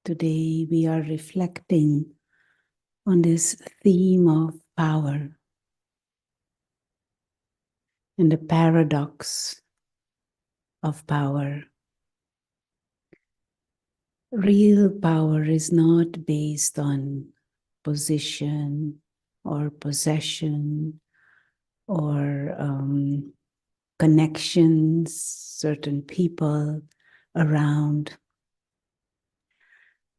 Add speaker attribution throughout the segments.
Speaker 1: Today we are reflecting on this theme of power and the paradox of power. Real power is not based on position or possession or connections, certain people around.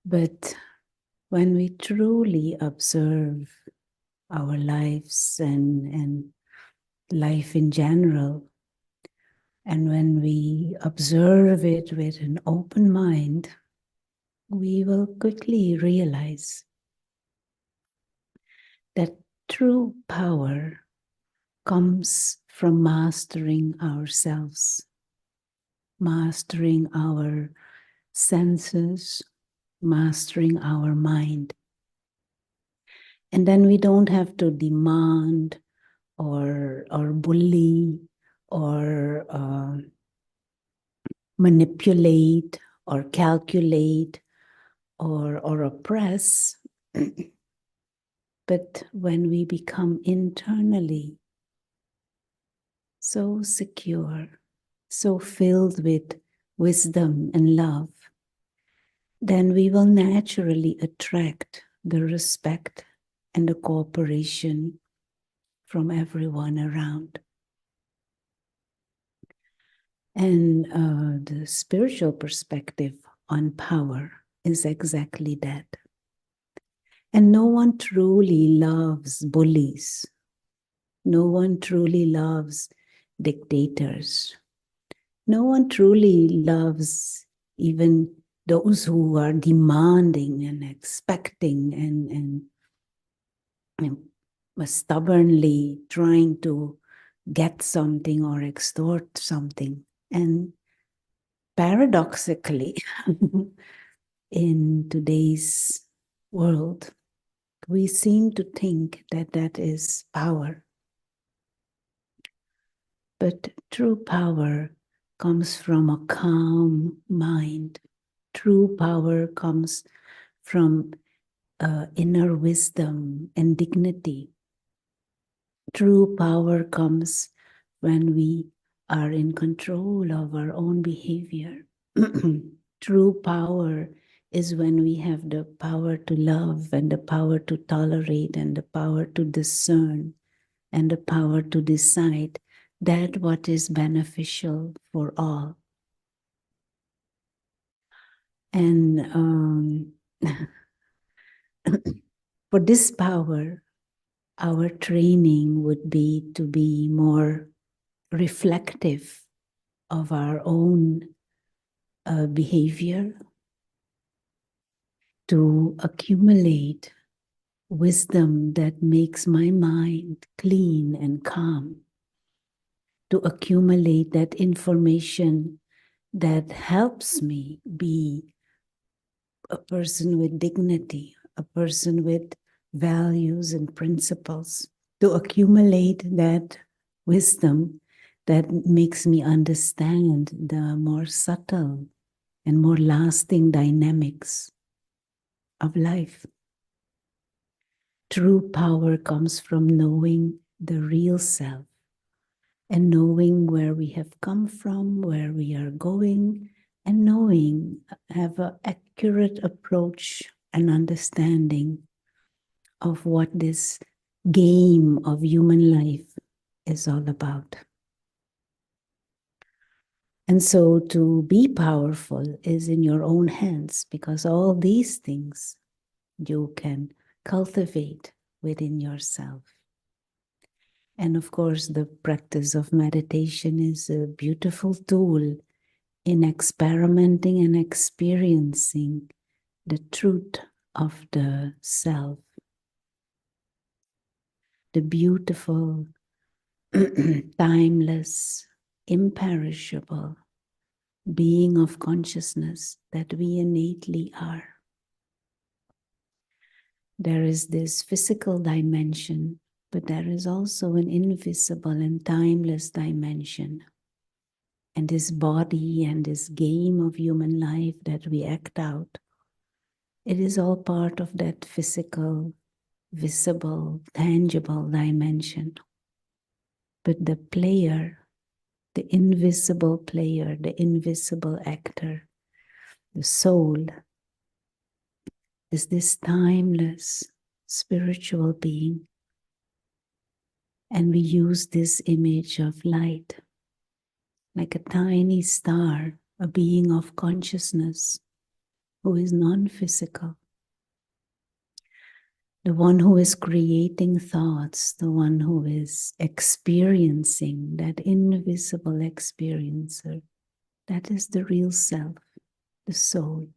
Speaker 1: But when we truly observe our lives and life in general, and when we observe it with an open mind, we will quickly realize that true power comes from mastering ourselves, mastering our senses, mastering our mind. And then we don't have to demand or bully or manipulate or calculate or oppress. But when we become internally so secure, so filled with wisdom and love, then we will naturally attract the respect and the cooperation from everyone around. And the spiritual perspective on power is exactly that. And no one truly loves bullies. No one truly loves dictators. No one truly loves even those who are demanding and expecting and stubbornly trying to get something or extort something. And paradoxically, in today's world, we seem to think that that is power. But true power comes from a calm mind. True power comes from inner wisdom and dignity. True power comes when we are in control of our own behavior. True power is when we have the power to love and the power to tolerate and the power to discern and the power to decide that what is beneficial for all. And for this power, our training would be to be more reflective of our own behavior, to accumulate wisdom that makes my mind clean and calm, to accumulate that information that helps me be a person with dignity, a person with values and principles, to accumulate that wisdom that makes me understand the more subtle and more lasting dynamics of life. True power comes from knowing the real self and knowing where we have come from, where we are going, and knowing, have an accurate approach and understanding of what this game of human life is all about. And so to be powerful is in your own hands, because all these things you can cultivate within yourself. And of course, the practice of meditation is a beautiful tool in experimenting and experiencing the truth of the self, the beautiful, timeless, imperishable being of consciousness that we innately are. There is this physical dimension, but there is also an invisible and timeless dimension. And this body and this game of human life that we act out It is all part of that physical, visible, tangible dimension. But the player, the invisible player, the invisible actor, the soul, is this timeless spiritual being. And we use this image of light, like a tiny star, a being of consciousness who is non-physical, the one who is creating thoughts, the one who is experiencing that invisible experiencer. That is the real self, the soul.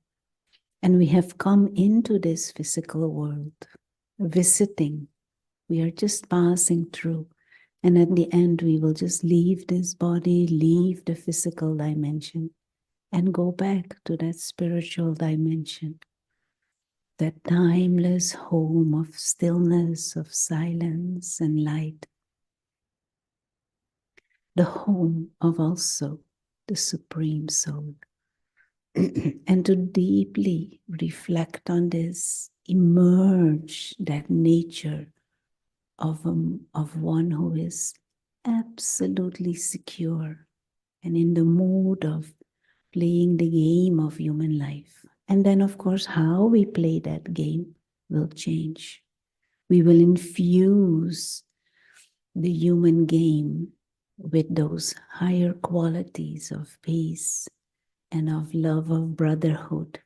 Speaker 1: And we have come into this physical world, visiting. We are just passing through. And at the end, we will just leave this body, leave the physical dimension, and go back to that spiritual dimension, that timeless home of stillness, of silence and light, the home of also the Supreme Soul. And to deeply reflect on this, emerge that nature of one who is absolutely secure and in the mood of playing the game of human life. And then, of course, how we play that game will change. We will infuse the human game with those higher qualities of peace and of love, of brotherhood,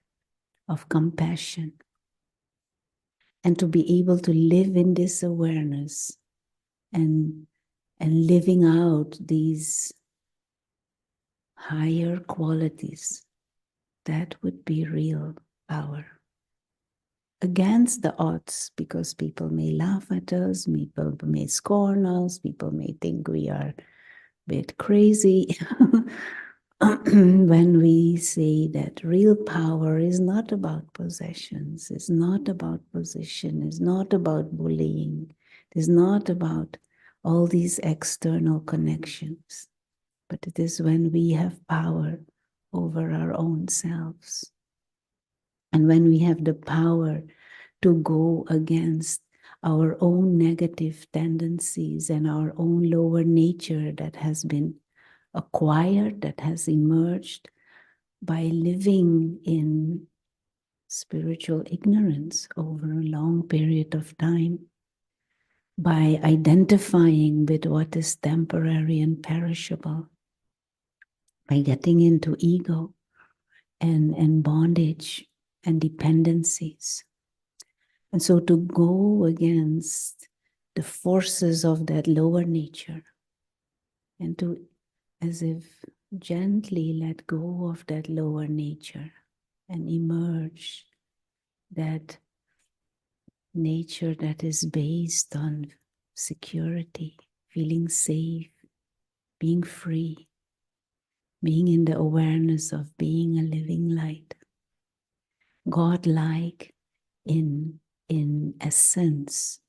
Speaker 1: of compassion. And to be able to live in this awareness and living out these higher qualities, that would be real power. Against the odds, because people may laugh at us, people may scorn us, people may think we are a bit crazy when we say that real power is not about possessions, it's not about position, it's not about bullying, it's not about all these external connections, but it is when we have power over our own selves. And when we have the power to go against our own negative tendencies and our own lower nature that has been acquired, that has emerged by living in spiritual ignorance over a long period of time, by identifying with what is temporary and perishable, by getting into ego and bondage and dependencies. And so to go against the forces of that lower nature and to, as if gently let go of that lower nature and emerge that nature that is based on security, feeling safe, being free, being in the awareness of being a living light, God-like in essence.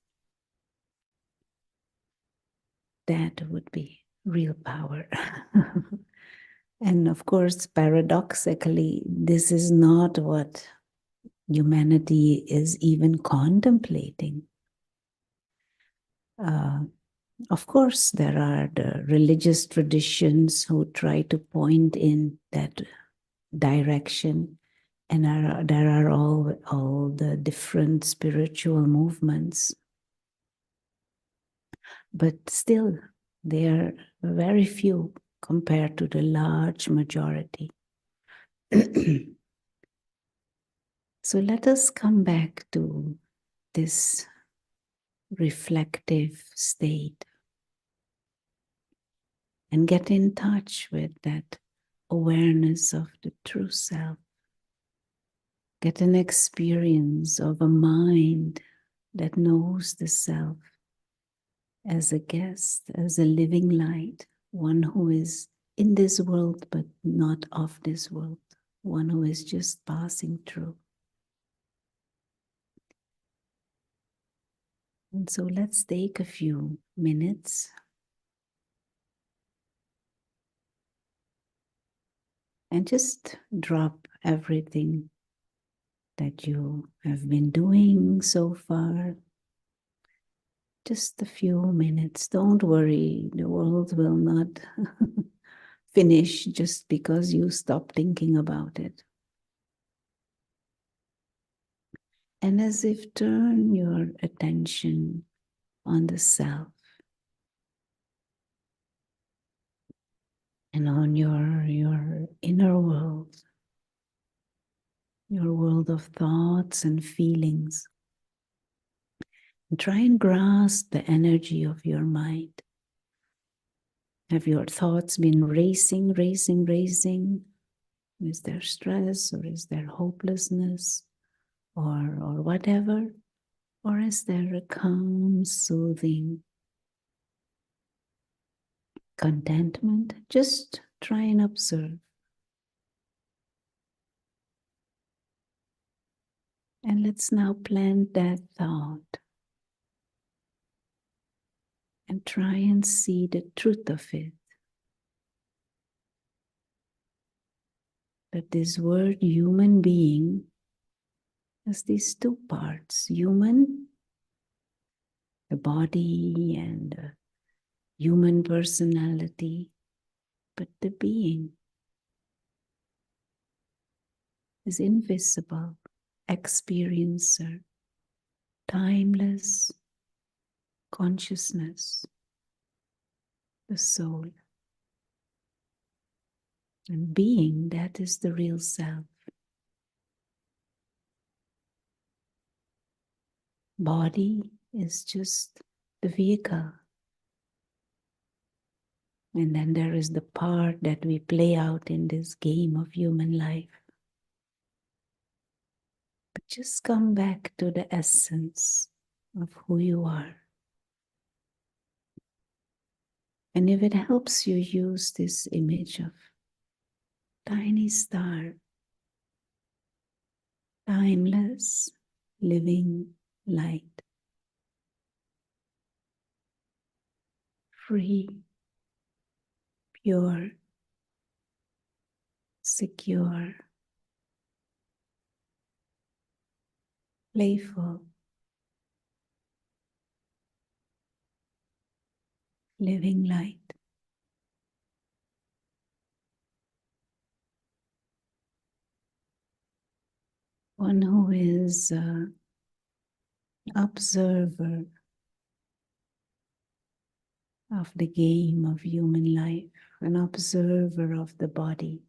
Speaker 1: That would be real power. And of course, paradoxically, this is not what humanity is even contemplating. Of course, there are the religious traditions who try to point in that direction, and there are all the different spiritual movements. But still, they are very few compared to the large majority. So let us come back to this reflective state and get in touch with that awareness of the true self. Get an experience of a mind that knows the self as a guest, as a living light, one who is in this world but not of this world, one who is just passing through. And so let's take a few minutes and just drop everything that you have been doing so far. Just a few minutes. Don't worry, the world will not finish just because you stop thinking about it. And as if turn your attention on the self and on your inner world, your world of thoughts and feelings. And try and grasp the energy of your mind. Have your thoughts been racing, racing, racing? Is there stress or is there hopelessness or whatever? Or is there a calm, soothing contentment? Just try and observe. And let's now plant that thought and try and see the truth of it. That this word human being has these two parts, human, the body and human personality, but the being is invisible, experiencer, timeless consciousness, the soul. And being, that is the real self. Body is just the vehicle. And then there is the part that we play out in this game of human life. But just come back to the essence of who you are. And if it helps you, use this image of tiny star, timeless, living light, free, pure, secure, playful, living light. One who is an observer of the game of human life, an observer of the body.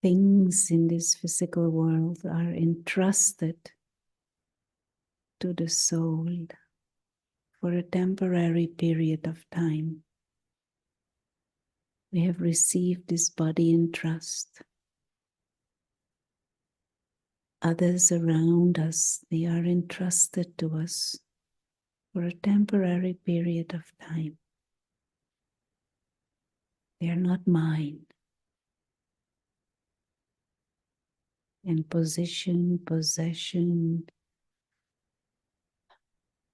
Speaker 1: Things in this physical world are entrusted to the soul for a temporary period of time. We have received this body in trust. Others around us, they are entrusted to us for a temporary period of time. They are not mine. And position, possession,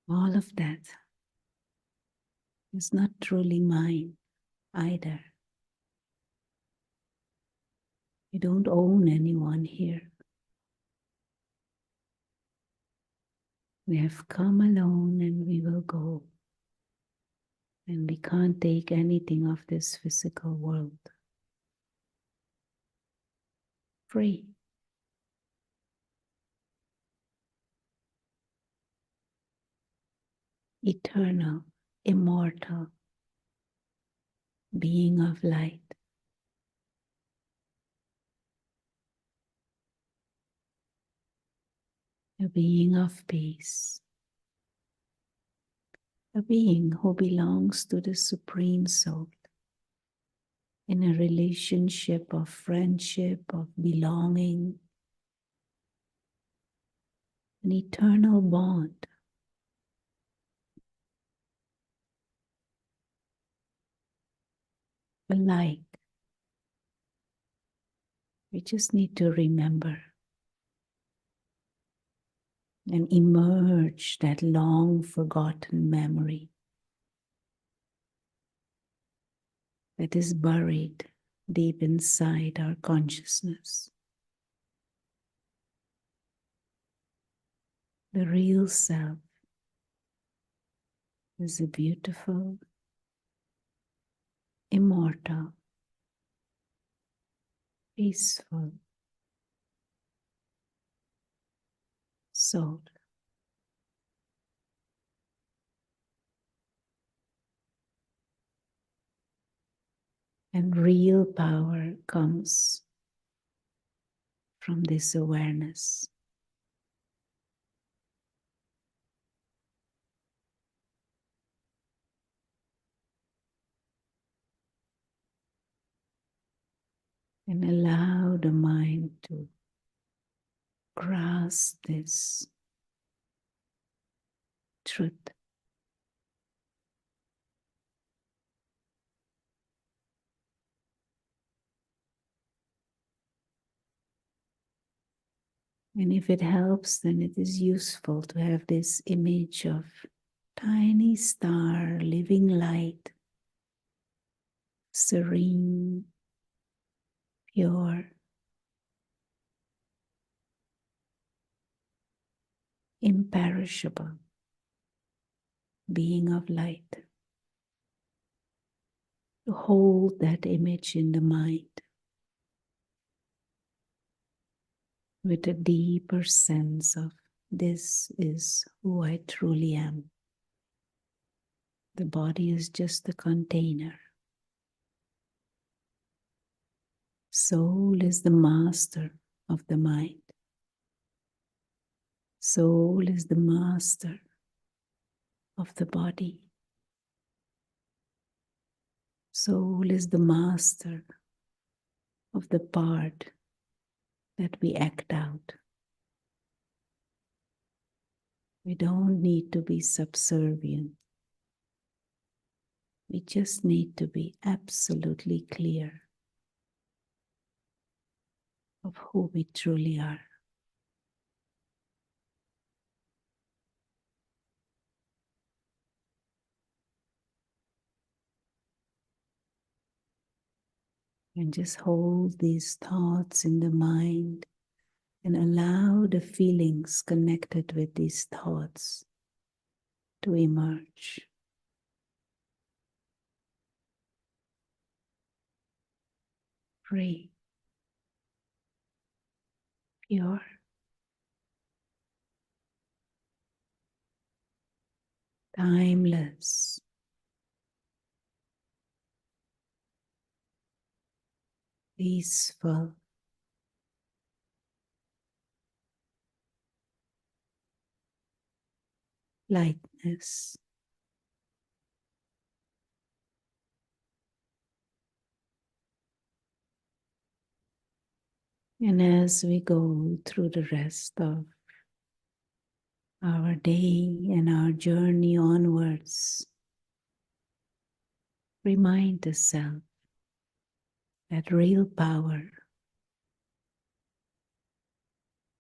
Speaker 1: all of that is not truly mine either. You don't own anyone here. We have come alone and we will go. And we can't take anything of this physical world. Free. Eternal, immortal, being of light. A being of peace. A being who belongs to the Supreme Soul. In a relationship of friendship, of belonging. An eternal bond. Alike. We just need to remember and emerge that long forgotten memory that is buried deep inside our consciousness. The real self is a beautiful, immortal, peaceful soul. And real power comes from this awareness. And allow the mind to grasp this truth. And if it helps, then it is useful to have this image of tiny star, living light, serene, pure, imperishable being of light. To hold that image in the mind with a deeper sense of this is who I truly am. The body is just a container. Soul is the master of the mind. Soul is the master of the body. Soul is the master of the part that we act out. We don't need to be subservient. We just need to be absolutely clear of who we truly are. And just hold these thoughts in the mind and allow the feelings connected with these thoughts to emerge. Free, pure, timeless, peaceful, lightness. And as we go through the rest of our day and our journey onwards, remind the self that real power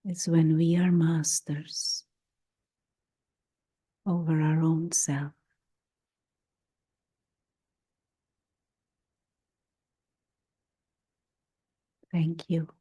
Speaker 1: is when we are masters over our own self. Thank you.